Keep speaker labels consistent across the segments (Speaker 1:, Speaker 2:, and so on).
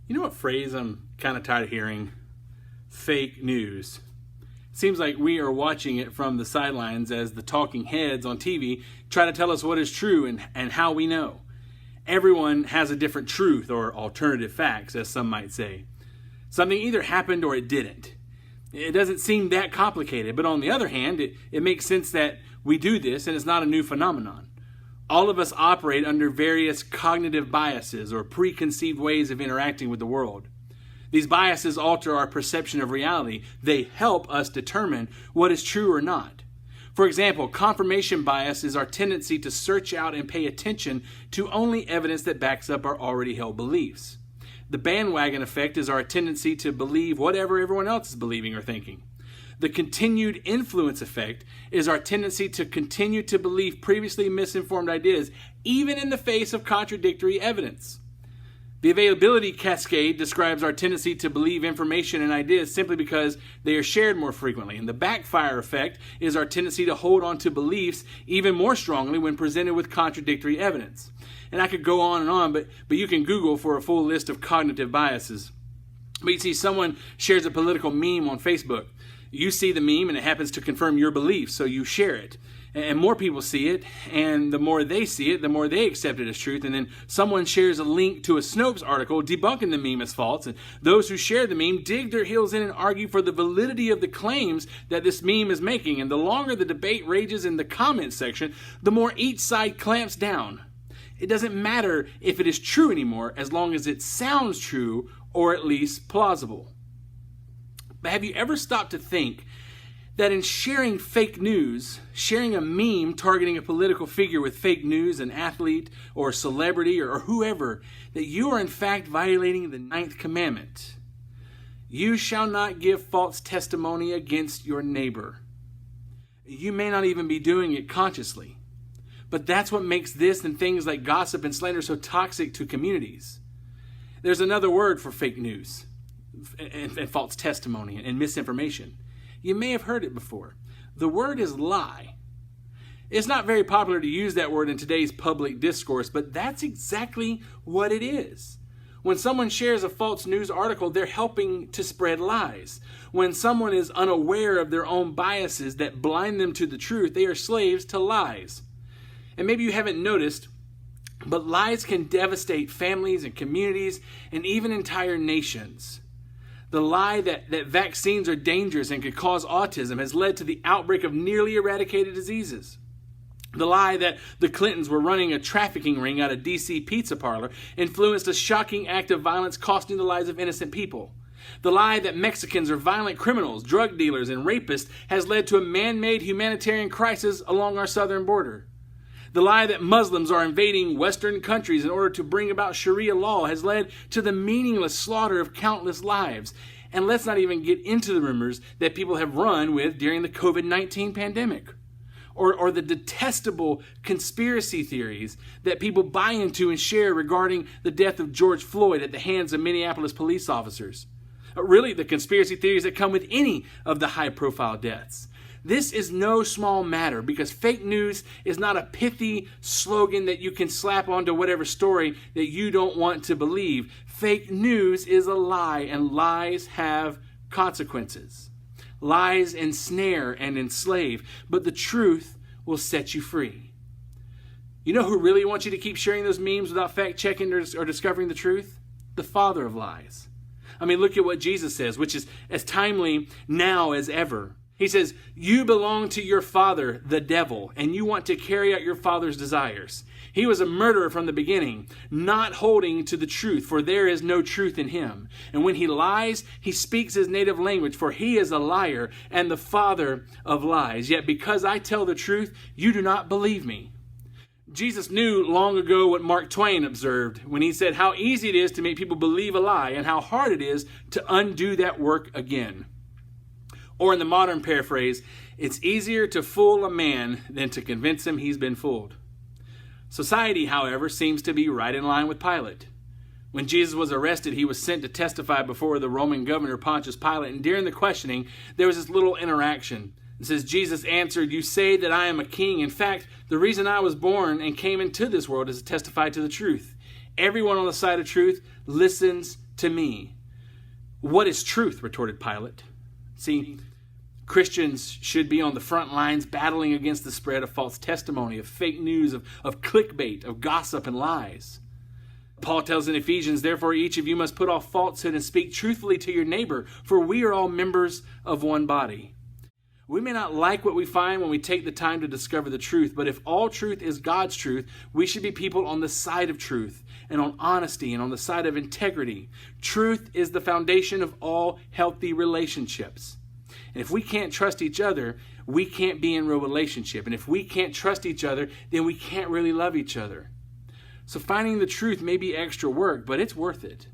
Speaker 1: You know what phrase I'm kind of tired of hearing? Fake news. It seems like we are watching it from the sidelines as the talking heads on TV try to tell us what is true and how we know. Everyone has a different truth or alternative facts, as some might say. Something either happened or it didn't. It doesn't seem that complicated, but on the other hand, it makes sense that we do this and it's not a new phenomenon. All of us operate under various cognitive biases or preconceived ways of interacting with the world. These biases alter our perception of reality. They help us determine what is true or not. For example, confirmation bias is our tendency to search out and pay attention to only evidence that backs up our already held beliefs. The bandwagon effect is our tendency to believe whatever everyone else is believing or thinking. The continued influence effect is our tendency to continue to believe previously misinformed ideas, even in the face of contradictory evidence. The availability cascade describes our tendency to believe information and ideas simply because they are shared more frequently. And the backfire effect is our tendency to hold on to beliefs even more strongly when presented with contradictory evidence. And I could go on, but you can Google for a full list of cognitive biases. But you see, someone shares a political meme on Facebook. You see the meme and it happens to confirm your beliefs, so you share it. And more people see it, and the more they see it, the more they accept it as truth. And then someone shares a link to a Snopes article debunking the meme as false. And those who share the meme dig their heels in and argue for the validity of the claims that this meme is making. And the longer the debate rages in the comments section, the more each side clamps down. It doesn't matter if it is true anymore, as long as it sounds true or at least plausible. But have you ever stopped to think that in sharing fake news, sharing a meme targeting a political figure with fake news, an athlete or a celebrity or whoever, that you are in fact violating the 9th commandment? You shall not give false testimony against your neighbor. You may not even be doing it consciously, but that's what makes this and things like gossip and slander so toxic to communities. There's another word for fake news and false testimony and misinformation. You may have heard it before. The word is lie. It's not very popular to use that word in today's public discourse, but that's exactly what it is. When someone shares a false news article, they're helping to spread lies. When someone is unaware of their own biases that blind them to the truth, they are slaves to lies. And maybe you haven't noticed, but lies can devastate families and communities and even entire nations. The lie that vaccines are dangerous and could cause autism has led to the outbreak of nearly eradicated diseases. The lie that the Clintons were running a trafficking ring out of D.C. pizza parlor influenced a shocking act of violence costing the lives of innocent people. The lie that Mexicans are violent criminals, drug dealers, and rapists has led to a man-made humanitarian crisis along our southern border. The lie that Muslims are invading Western countries in order to bring about Sharia law has led to the meaningless slaughter of countless lives. And let's not even get into the rumors that people have run with during the COVID-19 pandemic. Or the detestable conspiracy theories that people buy into and share regarding the death of George Floyd at the hands of Minneapolis police officers. Really, the conspiracy theories that come with any of the high-profile deaths. This is no small matter because fake news is not a pithy slogan that you can slap onto whatever story that you don't want to believe. Fake news is a lie, and lies have consequences. Lies ensnare and enslave, but the truth will set you free. You know who really wants you to keep sharing those memes without fact-checking or discovering the truth? The father of lies. I mean, look at what Jesus says, which is as timely now as ever. He says, you belong to your father, the devil, and you want to carry out your father's desires. He was a murderer from the beginning, not holding to the truth, for there is no truth in him. And when he lies, he speaks his native language, for he is a liar and the father of lies. Yet because I tell the truth, you do not believe me. Jesus knew long ago what Mark Twain observed when he said how easy it is to make people believe a lie and how hard it is to undo that work again. Or in the modern paraphrase, it's easier to fool a man than to convince him he's been fooled. Society, however, seems to be right in line with Pilate. When Jesus was arrested, he was sent to testify before the Roman governor Pontius Pilate, and during the questioning, there was this little interaction. It says, Jesus answered, you say that I am a king. In fact, the reason I was born and came into this world is to testify to the truth. Everyone on the side of truth listens to me. What is truth? Retorted Pilate. See, Christians should be on the front lines battling against the spread of false testimony, of fake news, of clickbait, of gossip and lies. Paul tells in Ephesians, therefore each of you must put off falsehood and speak truthfully to your neighbor, for we are all members of one body. We may not like what we find when we take the time to discover the truth, but if all truth is God's truth, we should be people on the side of truth and on honesty and on the side of integrity. Truth is the foundation of all healthy relationships. And if we can't trust each other, we can't be in real relationship. And if we can't trust each other, then we can't really love each other. So finding the truth may be extra work, but it's worth it.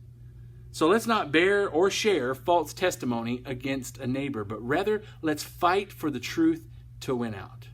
Speaker 1: So let's not bear or share false testimony against a neighbor, but rather let's fight for the truth to win out.